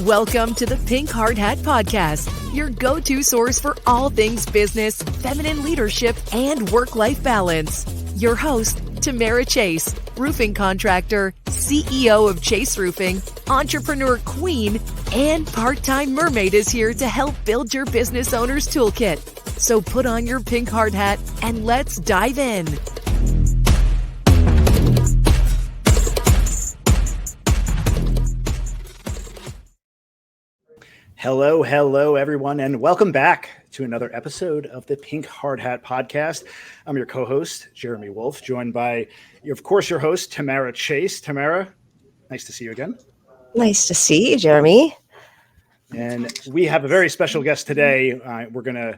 Welcome to the Pink Hard Hat Podcast, your go-to source for all things business, feminine leadership, and work-life balance. Your host, Tamara Chase, roofing contractor, CEO of Chase Roofing, entrepreneur queen, and part-time mermaid is here to help build your business owner's toolkit. So put on your pink hard hat and let's dive in. Hello, everyone, and welcome back to another episode of the Pink Hard Hat Podcast. I'm your co-host, Jeremy Wolf, joined by, of course, your host, Tamara Chase. Tamara, nice to see you again. Nice to see you, Jeremy. And we have a very special guest today. We're going to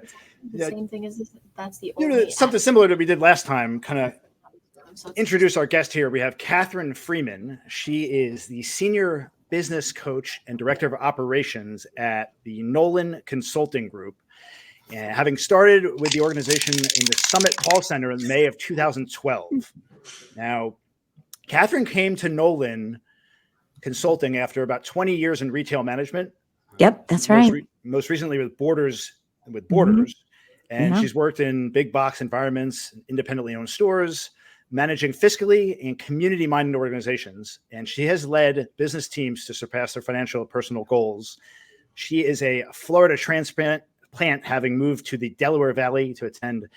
same thing as this. That's the only something similar that we did last time, kind of introduce our guest here. We have Kathryn Freeman. She is the senior business coach and director of operations at the Nolan Consulting Group. And having started with the organization in the Summit Call Center in May of 2012. Now, Kathryn came to Nolan Consulting after about 20 years in retail management. Yep, that's right. Most recently with Borders. And she's worked in big box environments, independently owned stores, managing fiscally and community-minded organizations, and she has led business teams to surpass their financial and personal goals. She is a Florida transplant, having moved to the Delaware Valley to attend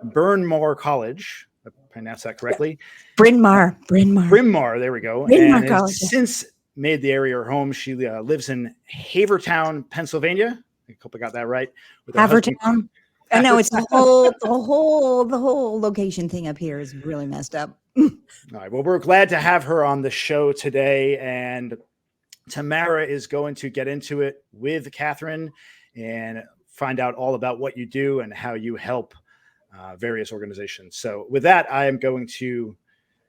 Bryn Mawr College. I pronounced that correctly. Bryn Mawr. There we go. Bryn Mawr and College. Has since made the area her home. She lives in Havertown, Pennsylvania. I hope I got that right. Havertown. I know it's the whole location thing up here is really messed up. All right. Well, we're glad to have her on the show today. And Tamara is going to get into it with Kathryn and find out all about what you do and how you help various organizations. So with that, I am going to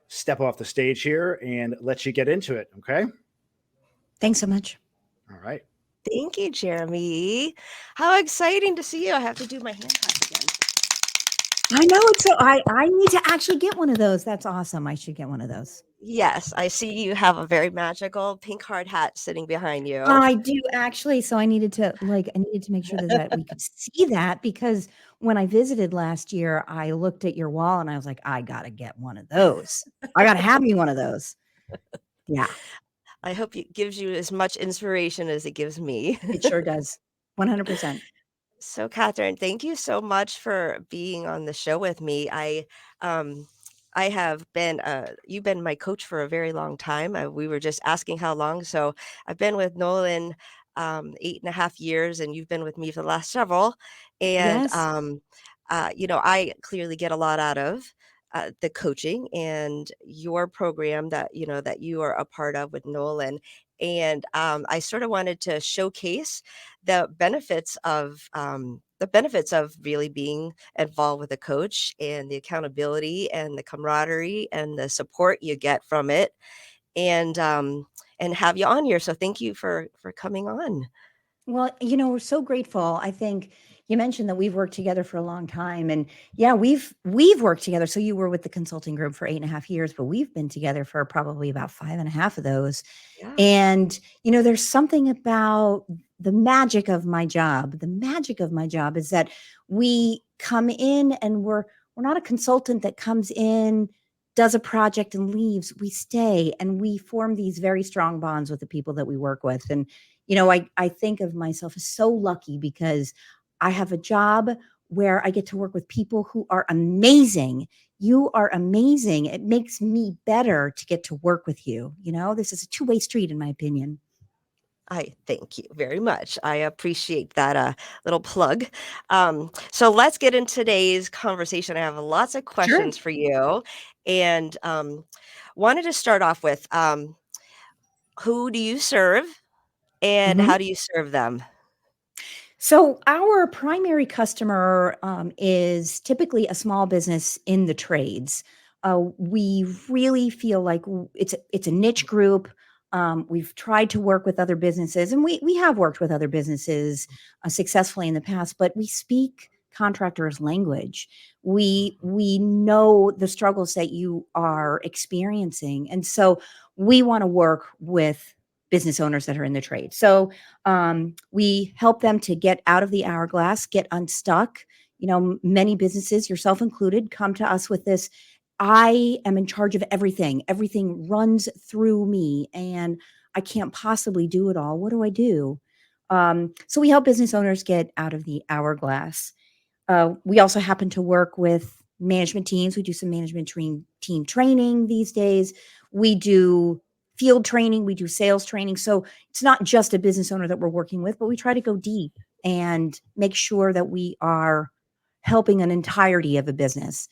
step off the stage here and let you get into it. Okay. Thanks so much. All right. Thank you, Jeremy. How exciting to see you. I have to do my hand clap again. I know it's so I need to actually get one of those. That's awesome. I should get one of those. Yes, I see you have a very magical pink hard hat sitting behind you. I do actually. So I needed to make sure that we could see that, because when I visited last year, I looked at your wall and I was like, I gotta get one of those. I gotta have me one of those. Yeah. I hope it gives you as much inspiration as it gives me. It sure does. 100%. So, Kathryn, thank you so much for being on the show with me. I have been, you've been my coach for a very long time. We were just asking how long. So I've been with Nolan 8.5 years, and you've been with me for the last several. And, Yes. I clearly get a lot out of the coaching and your program that you are a part of with Nolan. And I sort of wanted to showcase the benefits of really being involved with a coach, and the accountability and the camaraderie and the support you get from it, and have you on here. So thank you for coming on. Well, we're so grateful. I think you mentioned that we've worked together for a long time, and yeah, we've worked together. So you were with the consulting group for 8.5 years, but we've been together for probably about 5.5 of those. Yeah. And, there's something about the magic of my job. The magic of my job is that we come in and we're not a consultant that comes in, does a project and leaves. We stay and we form these very strong bonds with the people that we work with. And, I think of myself as so lucky because I have a job where I get to work with people who are amazing. You are amazing. It makes me better to get to work with you. This is a two-way street, in my opinion. I thank you very much. I appreciate that little plug. So let's get into today's conversation. I have lots of questions for you, and wanted to start off with who do you serve, and how do you serve them? So our primary customer is typically a small business in the trades. We really feel like it's a niche group. We've tried to work with other businesses, and we have worked with other businesses successfully in the past, but we speak contractors' language. We know the struggles that you are experiencing. And so we want to work with business owners that are in the trade. So we help them to get out of the hourglass, get unstuck. Many businesses, yourself included, come to us with this: I am in charge of everything. Everything runs through me, and I can't possibly do it all. What do I do? So we help business owners get out of the hourglass. We also happen to work with management teams. We do some management team training these days. We do field training. We do sales training. So it's not just a business owner that we're working with, but we try to go deep and make sure that we are helping an entirety of a business.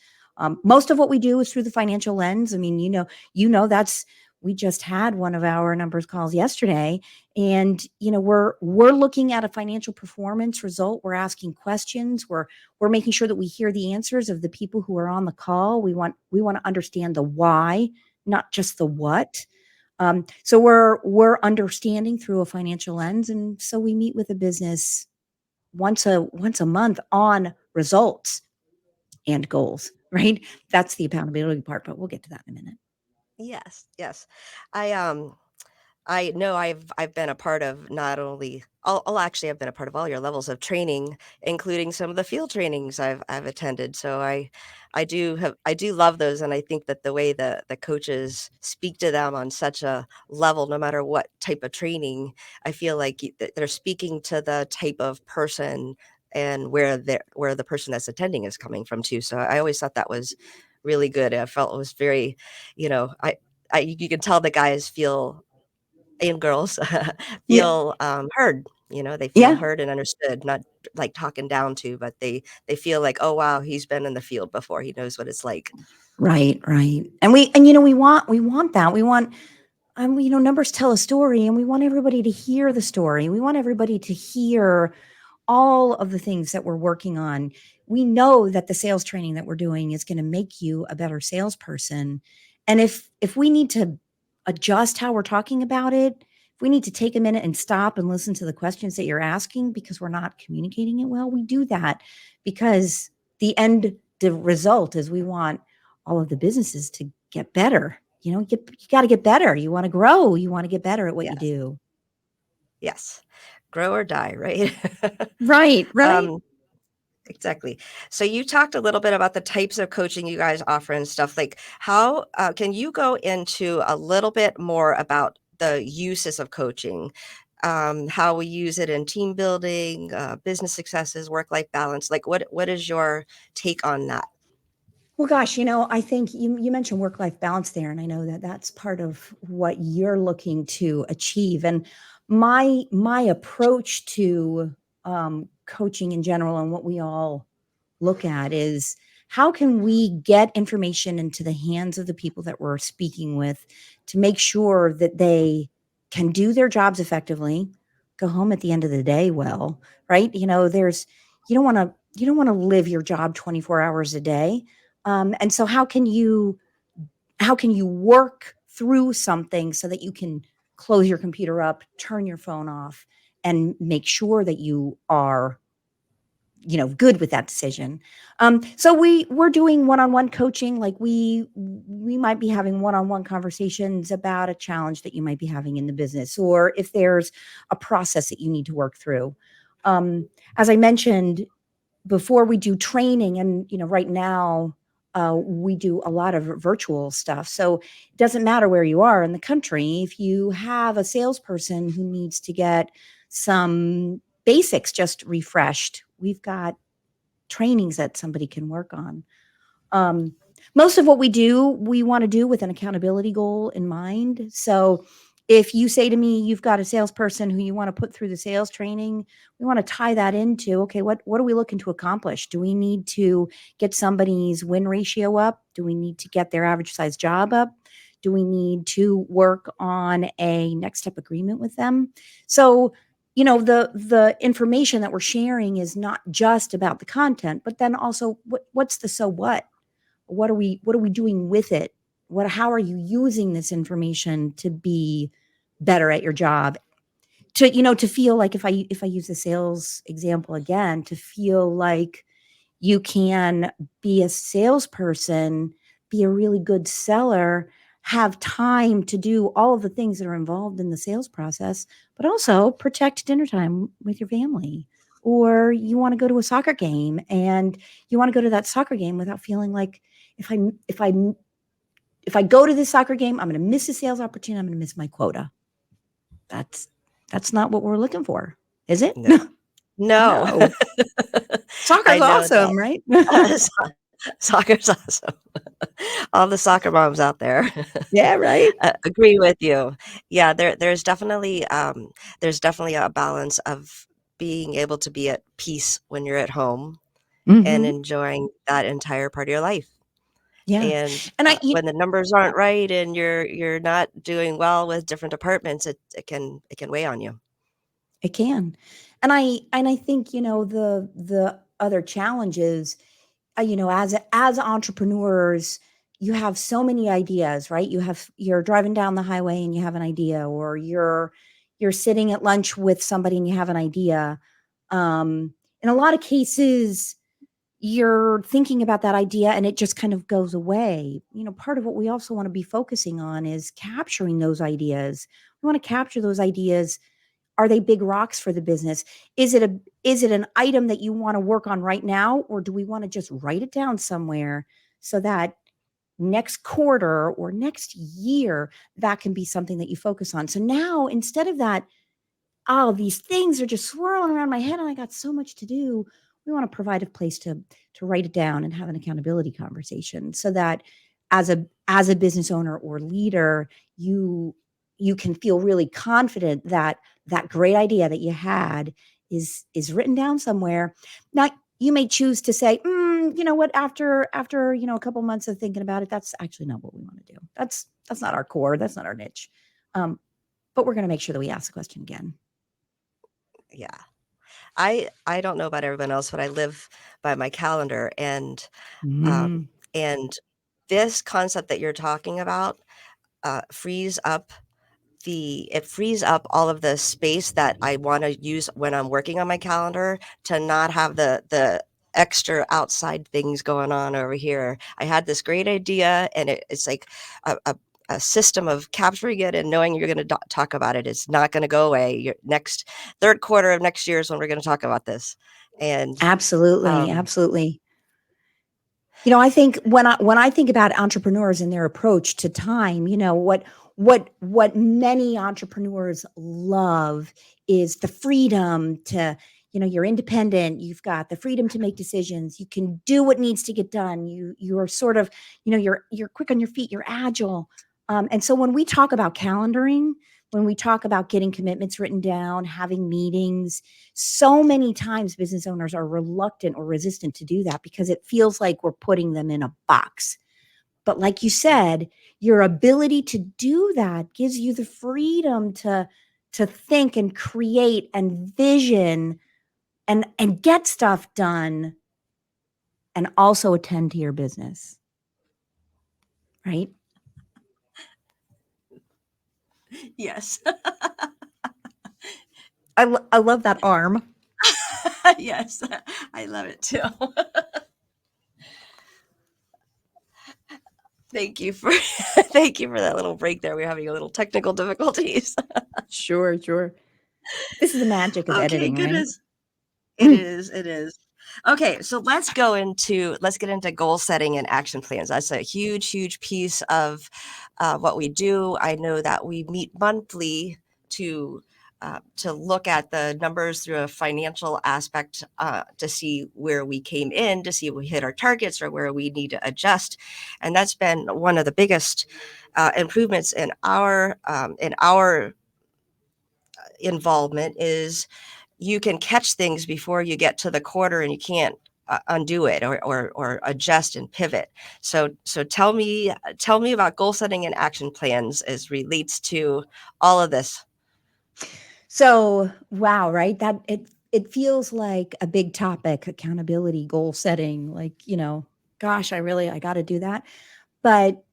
Most of what we do is through the financial lens. I mean, we just had one of our numbers calls yesterday, and we're looking at a financial performance result. We're asking questions. We're making sure that we hear the answers of the people who are on the call. We want to understand the why, not just the what. So we're understanding through a financial lens, and so we meet with a business once a month on results and goals. Right? That's the accountability part, but we'll get to that in a minute. Yes. I know I've been a part of not only actually I've been a part of all your levels of training, including some of the field trainings I've attended. So I do love those, and I think that the way the coaches speak to them on such a level, no matter what type of training, I feel like they're speaking to the type of person and where the person that's attending is coming from too. So I always thought that was really good. I felt it was very, you can tell the guys feel, and girls Yeah. feel heard. They feel heard and understood, not like talking down to, but they feel like, oh wow, he's been in the field before, he knows what it's like. Right. And we want that. We want, numbers tell a story, and we want everybody to hear the story. We want everybody to hear all of the things that we're working on. We know that the sales training that we're doing is going to make you a better salesperson. And if we need to adjust how we're talking about it, if we need to take a minute and stop and listen to the questions that you're asking because we're not communicating it well, we do that, because the result is we want all of the businesses to get better. You got to get better. You want to grow. You want to get better at what you do. Yes. Grow or die, right? Right. Exactly. So you talked a little bit about the types of coaching you guys offer and stuff. Like, how can you go into a little bit more about the uses of coaching, how we use it in team building, business successes, work-life balance? Like, what is your take on that? Well, gosh, I think you mentioned work-life balance there, and I know that that's part of what you're looking to achieve. And my approach to coaching in general, and what we all look at, is how can we get information into the hands of the people that we're speaking with to make sure that they can do their jobs effectively, go home at the end of the day well, right? You don't want to live your job 24 hours a day. And so how can you work through something so that you can close your computer up, turn your phone off, and make sure that you are good with that decision. So we're doing one-on-one coaching. Like we might be having one-on-one conversations about a challenge that you might be having in the business, or if there's a process that you need to work through. As I mentioned before, we do training, and right now we do a lot of virtual stuff. So it doesn't matter where you are in the country. If you have a salesperson who needs to get some basics just refreshed, we've got trainings that somebody can work on. Most of what we do, we want to do with an accountability goal in mind. So if you say to me, you've got a salesperson who you want to put through the sales training, we want to tie that into, okay, what are we looking to accomplish? Do we need to get somebody's win ratio up? Do we need to get their average size job up? Do we need to work on a next step agreement with them? So the information that we're sharing is not just about the content, but then also what's the so what? What are we doing with it? How are you using this information to be better at your job? To feel like, if I use the sales example again, to feel like you can be a salesperson, be a really good seller, have time to do all of the things that are involved in the sales process, but also protect dinner time with your family. Or you want to go to a soccer game and you want to go to that soccer game without feeling like if I go to this soccer game, I'm going to miss a sales opportunity. I'm going to miss my quota. That's not what we're looking for, is it? No. No. Soccer's awesome, right? Soccer's awesome. All the soccer moms out there. Yeah, right. Agree with you. Yeah, there's definitely a balance of being able to be at peace when you're at home and enjoying that entire part of your life. Yeah. And And when the numbers aren't right and you're not doing well with different departments, it can weigh on you. It can. And I think, the other challenges, as entrepreneurs, you have so many ideas, right? You're driving down the highway and you have an idea, or you're sitting at lunch with somebody and you have an idea. In a lot of cases, you're thinking about that idea and it just kind of goes away. Part of what we also want to be focusing on is capturing those ideas. We want to capture those ideas. Are they big rocks for the business? Is it an item that you want to work on right now, or do we want to just write it down somewhere so that next quarter or next year that can be something that you focus on? So now, instead of that, these things are just swirling around my head and I got so much to do, we want to provide a place to write it down and have an accountability conversation, so that as a business owner or leader, you can feel really confident that that great idea that you had is written down somewhere. Now, you may choose to say, you know what, after a couple months of thinking about it, that's actually not what we want to do. That's not our core. That's not our niche. But we're going to make sure that we ask the question again. Yeah. I don't know about everyone else, but I live by my calendar, and this concept that you're talking about frees up all of the space that I want to use when I'm working on my calendar, to not have the extra outside things going on over here. I had this great idea, and it's like a system of capturing it and knowing you're going to talk about it. It's not going to go away. Your next third quarter of next year is when we're going to talk about this. And absolutely. I think when I think about entrepreneurs and their approach to time, what many entrepreneurs love is the freedom to, you're independent, you've got the freedom to make decisions, you can do what needs to get done. You're sort of, you're quick on your feet, you're agile. And so when we talk about calendaring, when we talk about getting commitments written down, having meetings, so many times business owners are reluctant or resistant to do that because it feels like we're putting them in a box. But like you said, your ability to do that gives you the freedom to think and create and vision and get stuff done, and also attend to your business. Right? yes. I love that arm. Yes, I love it too. Thank you for that little break there. We're having a little technical difficulties. Sure. This is the magic of editing, goodness. Right? It is. Okay, so let's get into goal setting and action plans. That's a huge piece of what we do. I know that we meet monthly to look at the numbers through a financial aspect, to see where we came in, to see if we hit our targets or where we need to adjust. And that's been one of the biggest improvements in our involvement, is you can catch things before you get to the quarter and you can't undo it or adjust and pivot. So tell me about goal setting and action plans as relates to all of this. So, wow, right? That it feels like a big topic, accountability, goal setting, like, gosh, I got to do that. But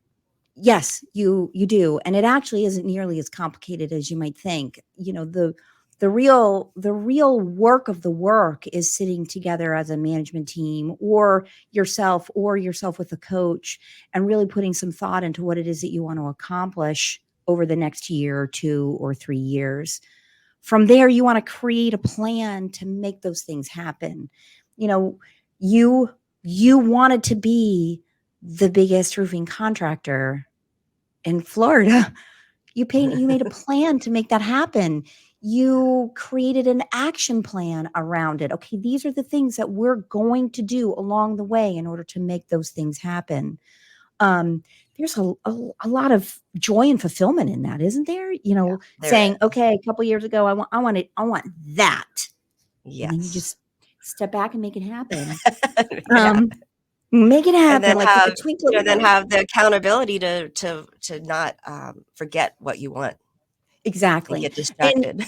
yes, you do. And it actually isn't nearly as complicated as you might think. The real work of the work is sitting together as a management team or yourself with a coach and really putting some thought into what it is that you want to accomplish over the next year, 2 or 3 years. From there, you want to create a plan to make those things happen. You know, you wanted to be the biggest roofing contractor in Florida. You made a plan to make that happen. You created an action plan around it. Okay, these are the things that we're going to do along the way in order to make those things happen. There's a lot of joy and fulfillment in that, isn't there? You know, saying, is. okay, a couple years ago, I want that. Yes. And then you just step back and make it happen. Yeah. Make it happen. And then like have, with a twinkle in then your eye. have the accountability to not forget what you want and Exactly. get distracted.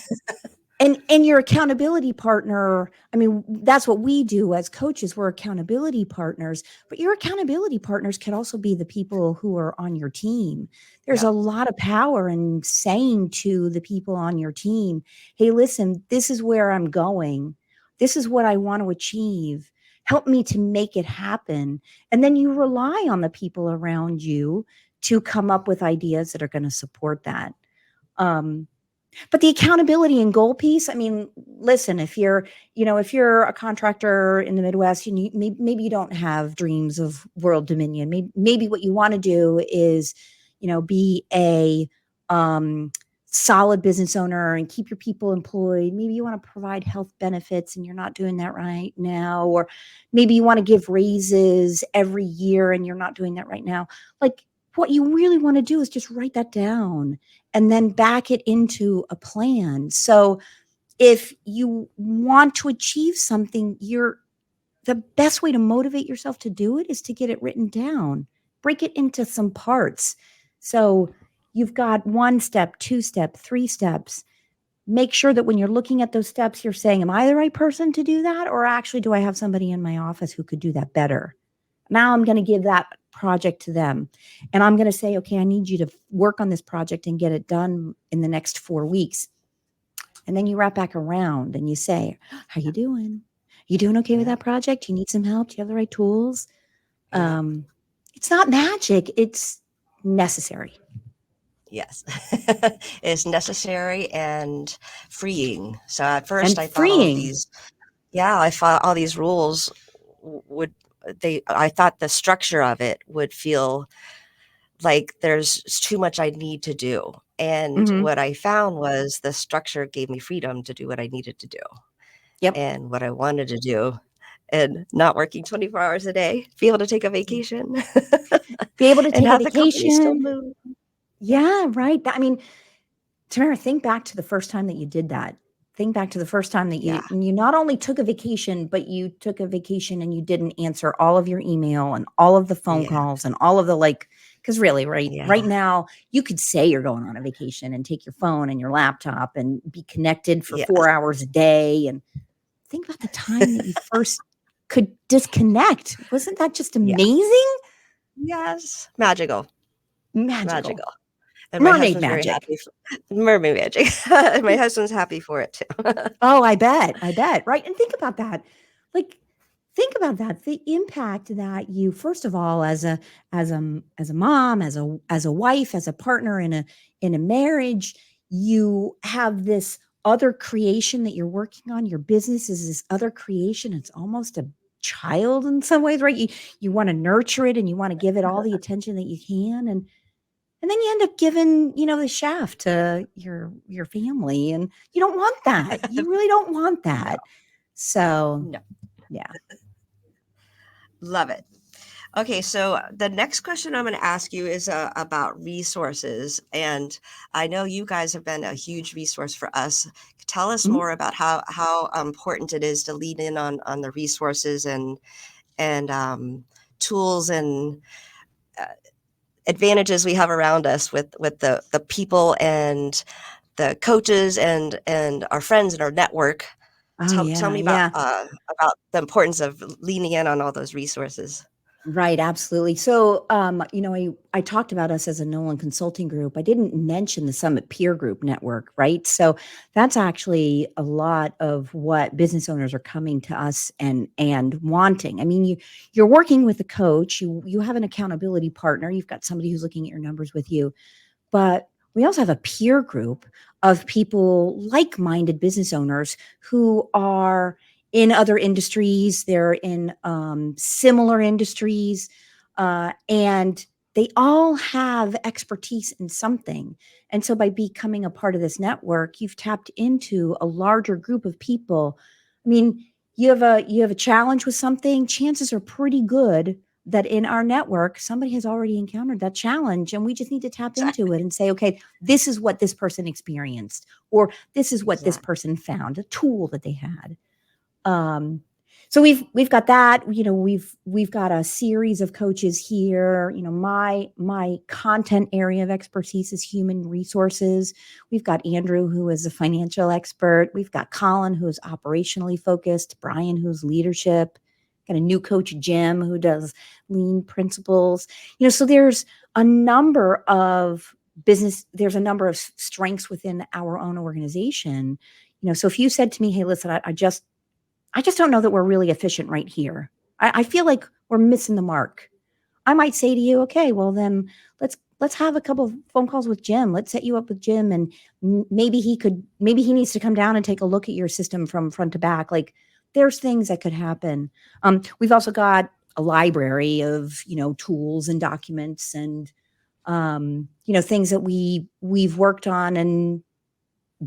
And your accountability partner, I mean, that's what we do as coaches. We're accountability partners, but your accountability partners can also be the people who are on your team. There's a lot of power in saying to the people on your team, hey, listen, this is where I'm going. This is what I want to achieve. Help me to make it happen. And then you rely on the people around you to come up with ideas that are going to support that. But the accountability and goal piece, I mean, listen, if you're a contractor in the Midwest, maybe you don't have dreams of world dominion. Maybe what you want to do is, be a solid business owner and keep your people employed. Maybe you want to provide health benefits and you're not doing that right now. Or maybe you want to give raises every year and you're not doing that right now. Like, what you really want to do is just write that down and then back it into a plan. So if you want to achieve something, the best way to motivate yourself to do it is to get it written down, break it into some parts. So you've got 1 step, 2 step, 3 steps. Make sure that when you're looking at those steps, you're saying, am I the right person to do that? Or actually, do I have somebody in my office who could do that better? Now I'm going to give that project to them. And I'm going to say, okay, I need you to work on this project and get it done in the next 4 weeks. And then you wrap back around and you say, how you doing? You doing okay with that project? You need some help? Do you have the right tools? It's not magic. It's necessary. Yes. It's necessary and freeing. So at first And I thought freeing. I thought all these rules I thought the structure of it would feel like there's too much I need to do. And what I found was the structure gave me freedom to do what I needed to do. Yep. And what I wanted to do, and not working 24 hours a day, be able to take a vacation. Be able to take a have the company still vacation. move. Yeah, right. I mean, Tamara, think back to the first time that you did that. Think back to the first time that you not only took a vacation, but you took a vacation and you didn't answer all of your email and all of the phone calls and all of the because really, right now, you could say you're going on a vacation and take your phone and your laptop and be connected for 4 hours a day. And think about the time that you first could disconnect. Wasn't that just amazing? Yes. Magical. And Mermaid magic. Mermaid magic. And my husband's happy for it too. Oh, I bet. Right. And think about that. Think about that. The impact that you, first of all, as a mom, as a wife, as a partner in a marriage, you have this other creation that you're working on. Your business is this other creation. It's almost a child in some ways, right? You want to nurture it and you want to give it all the attention that you can. And then you end up giving, the shaft to your family, and you don't want that. You really don't want that. So, yeah. Love it. Okay, so the next question I'm going to ask you is about resources. And I know you guys have been a huge resource for us. Tell us more about how important it is to lean in on the resources and tools and advantages we have around us with the people and the coaches and our friends and our network. Tell me about the importance of leaning in on all those resources. Right, absolutely. So, I talked about us as a Nolan Consulting Group. I didn't mention the Summit Peer Group Network, right? So that's actually a lot of what business owners are coming to us and wanting. I mean, you're working with a coach, you have an accountability partner, you've got somebody who's looking at your numbers with you, but we also have a peer group of people, like-minded business owners who are in other industries. They're in similar industries, and they all have expertise in something. And so by becoming a part of this network, you've tapped into a larger group of people. I mean, you have a challenge with something, chances are pretty good that in our network, somebody has already encountered that challenge, and we just need to tap into it and say, okay, this is what this person experienced, or this is what this Exactly. person found, a tool that they had. Um, so we've got that. We've got a series of coaches here. My content area of expertise is human resources. We've got Andrew, who is a financial expert. We've got Colin, who is operationally focused. Brian, who's leadership. Got a new coach, Jim, who does lean principles. So there's a number of there's a number of strengths within our own organization. So if you said to me, hey, listen, I just don't know that we're really efficient right here. I feel like we're missing the mark. I might say to you, okay, well then let's have a couple of phone calls with Jim. Let's set you up with Jim, and maybe he needs to come down and take a look at your system from front to back. Like, there's things that could happen. We've also got a library of tools and documents and things that we've worked on and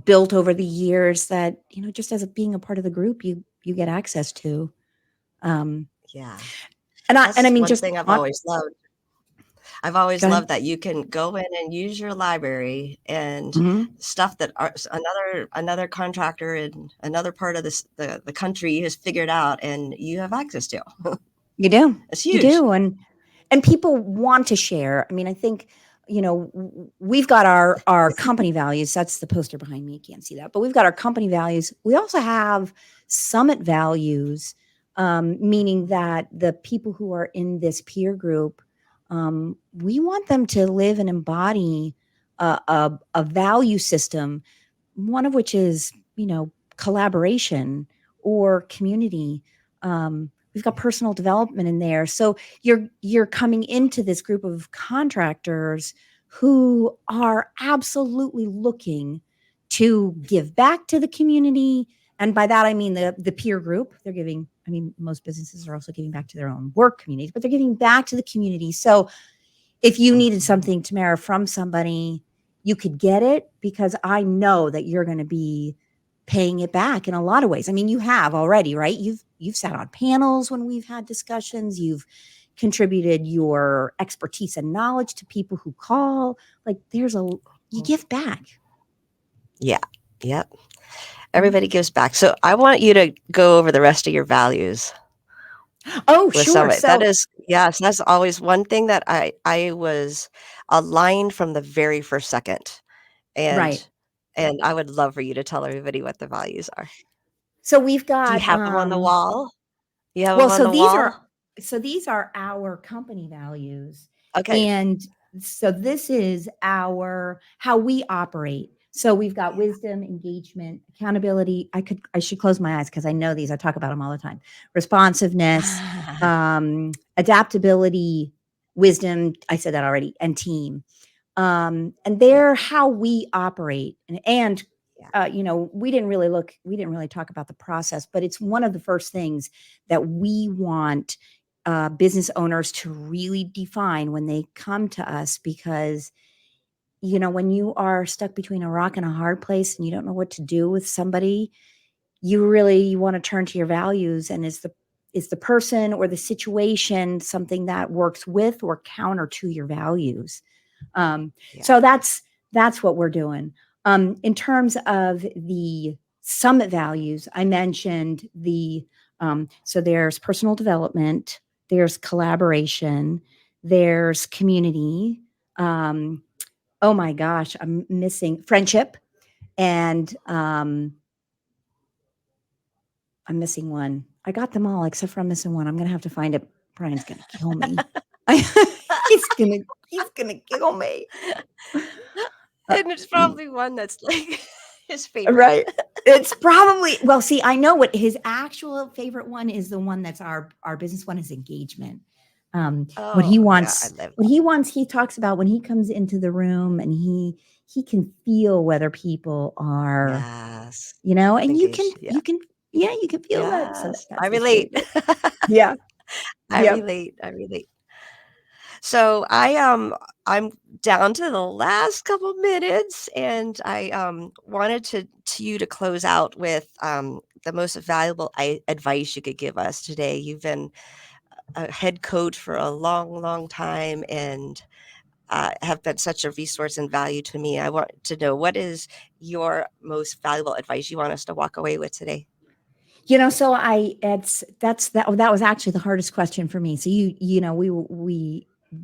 built over the years that just as being a part of the group, you get access to. Yeah. And I That's mean, one just thing I've on, always loved. I've always go ahead. loved that you can go in and use your library and Mhm. stuff that another contractor in another part of the country has figured out, and you have access to. You do. It's You huge. do. And people want to share. I mean, I think, we've got our company values. That's the poster behind me. You can't see that, but we've got our company values. We also have summit values, meaning that the people who are in this peer group, we want them to live and embody a value system, one of which is, collaboration or community. We've got personal development in there. So you're coming into this group of contractors who are absolutely looking to give back to the community. And by that, I mean the peer group. They're giving, I mean, most businesses are also giving back to their own work communities, but they're giving back to the community. So if you needed something, Tamara, from somebody, you could get it, because I know that you're going to be paying it back in a lot of ways. I mean, you have already, right? You've sat on panels when we've had discussions. You've contributed your expertise and knowledge to people who call. Like, you give back. Yeah. Yep. Everybody gives back. So I want you to go over the rest of your values. Oh, With sure. somebody. So That is, yes, that's always one thing that I was aligned from the very first second. right. And I would love for you to tell everybody what the values are. So we've Do you got have them on the wall? You have well, them on the wall? these are our company values. Okay. And so this is how we operate. So we've got wisdom, engagement, accountability. I should close my eyes because I know these. I talk about them all the time. Responsiveness, adaptability, wisdom. I said that already, and team. And they're how we operate. And we didn't really talk about the process, but it's one of the first things that we want business owners to really define when they come to us, because when you are stuck between a rock and a hard place and you don't know what to do with somebody, you really want to turn to your values. And is the person or the situation something that works with or counter to your values? So that's what we're doing. In terms of the summit values, I mentioned so there's personal development, there's collaboration, there's community. Oh my gosh, I'm missing friendship, and I'm missing one. I got them all except for I'm missing one. I'm going to have to find it. Brian's going to kill me. He's going to kill me. And it's probably one that's like his favorite. Right. It's probably, well, see, I know what his actual favorite one is. The one that's our business one is engagement. What he wants, he talks about when he comes into the room and he can feel whether people are, and engaged, you can feel that. So that's I relate. Yeah. I relate. So I'm down to the last couple minutes, and I wanted you to close out with the most valuable advice you could give us today. You've been a head coach for a long, long time, and have been such a resource and value to me. I want to know, what is your most valuable advice you want us to walk away with today? So that was actually the hardest question for me. So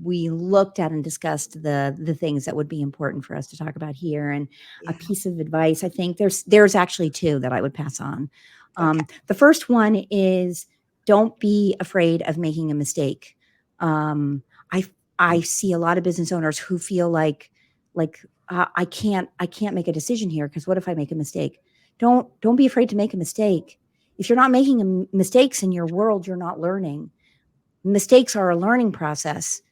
we looked at and discussed the things that would be important for us to talk about here. And a piece of advice, I think there's actually two that I would pass on. The first one is, don't be afraid of making a mistake. I see a lot of business owners who feel like I can't make a decision here because what if I make a mistake? Don't be afraid to make a mistake. If you're not making mistakes in your world, you're not learning. Mistakes are a learning process.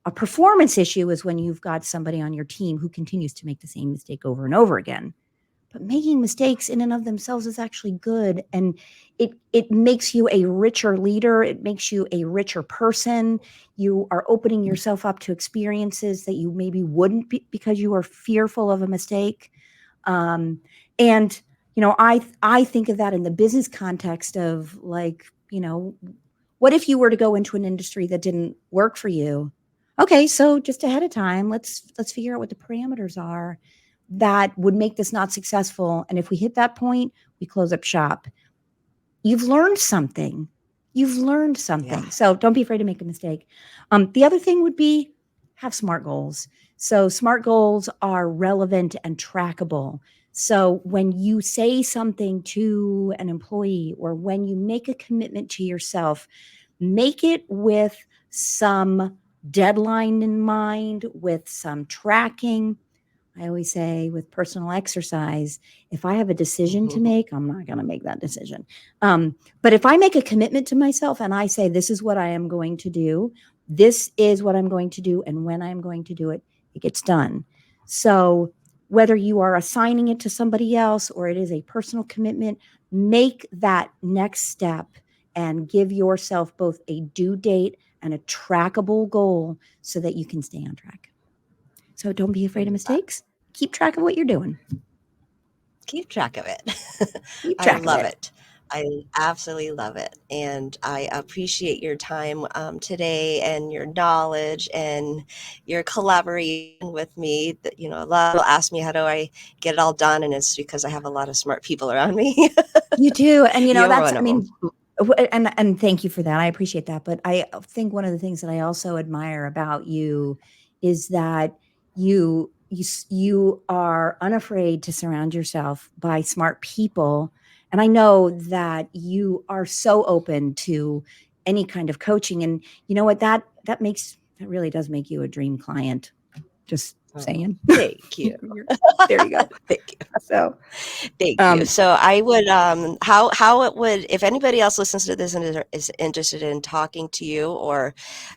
A performance issue is when you've got somebody on your team who continues to make the same mistake over and over again. But making mistakes in and of themselves is actually good. And it makes you a richer leader. It makes you a richer person. You are opening yourself up to experiences that you maybe wouldn't be because you are fearful of a mistake. I think of that in the business context of what if you were to go into an industry that didn't work for you? Okay, so just ahead of time, let's figure out what the parameters are that would make this not successful. And if we hit that point, we close up shop. You've learned something. Yeah. So don't be afraid to make a mistake. The other thing would be have SMART goals. So SMART goals are relevant and trackable. So when you say something to an employee or when you make a commitment to yourself, make it with some deadline in mind, with some tracking. I always say with personal exercise, if I have a decision to make, I'm not going to make that decision. But if I make a commitment to myself and I say, this is what I am going to do, this is what I'm going to do, and when I'm going to do it, it gets done. So whether you are assigning it to somebody else or it is a personal commitment, make that next step and give yourself both a due date and a trackable goal so that you can stay on track. So don't be afraid of mistakes. Keep track of what you're doing. Keep track of it. I love it. I absolutely love it. And I appreciate your time today and your knowledge and your collaboration with me. That, a lot of people ask me, how do I get it all done? And it's because I have a lot of smart people around me. You do. And, and thank you for that. I appreciate that. But I think one of the things that I also admire about you is that you are unafraid to surround yourself by smart people. And I know that you are so open to any kind of coaching. And you know what, that really does make you a dream client. Just saying. Thank you. There you go. Thank you. So thank you. So I would, how it would, if anybody else listens to this and is interested in talking to you or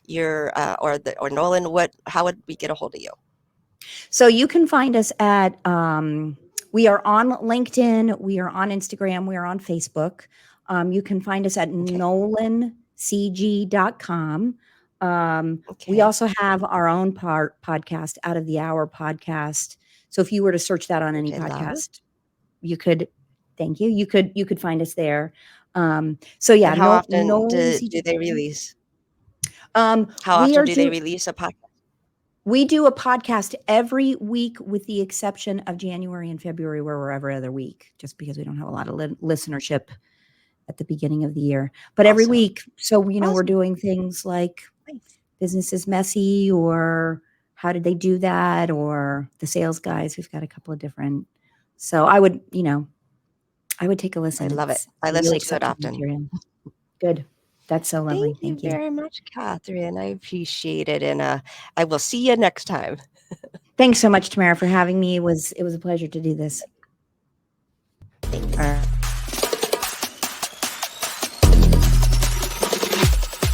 or Nolan, how would we get a hold of you? So you can find us at, we are on LinkedIn, we are on Instagram, we are on Facebook. You can find us at nolancg.com. We also have our own podcast, Out of the Hour podcast. So if you were to search that on any podcast, you could find us there. So yeah. And how often do they release? How often do they release a podcast? We do a podcast every week with the exception of January and February where we're every other week, just because we don't have a lot of listenership at the beginning of the year. But every week. So, we're doing things like business is messy or how did they do that? Or the sales guys. We've got a couple of different. So I would take a listen. I love it. I listen to it often. Good. That's so lovely. Thank you Thank you. very much, Kathryn. I appreciate it. And I will see you next time. Thanks so much, Tamara, for having me. It was a pleasure to do this.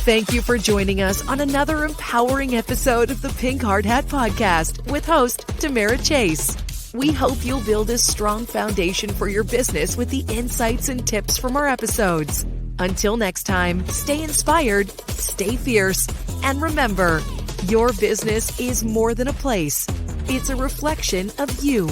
Thank you for joining us on another empowering episode of the Pink Hard Hat Podcast with host Tamara Chase. We hope you'll build a strong foundation for your business with the insights and tips from our episodes. Until next time, stay inspired, stay fierce, and remember, your business is more than a place. It's a reflection of you.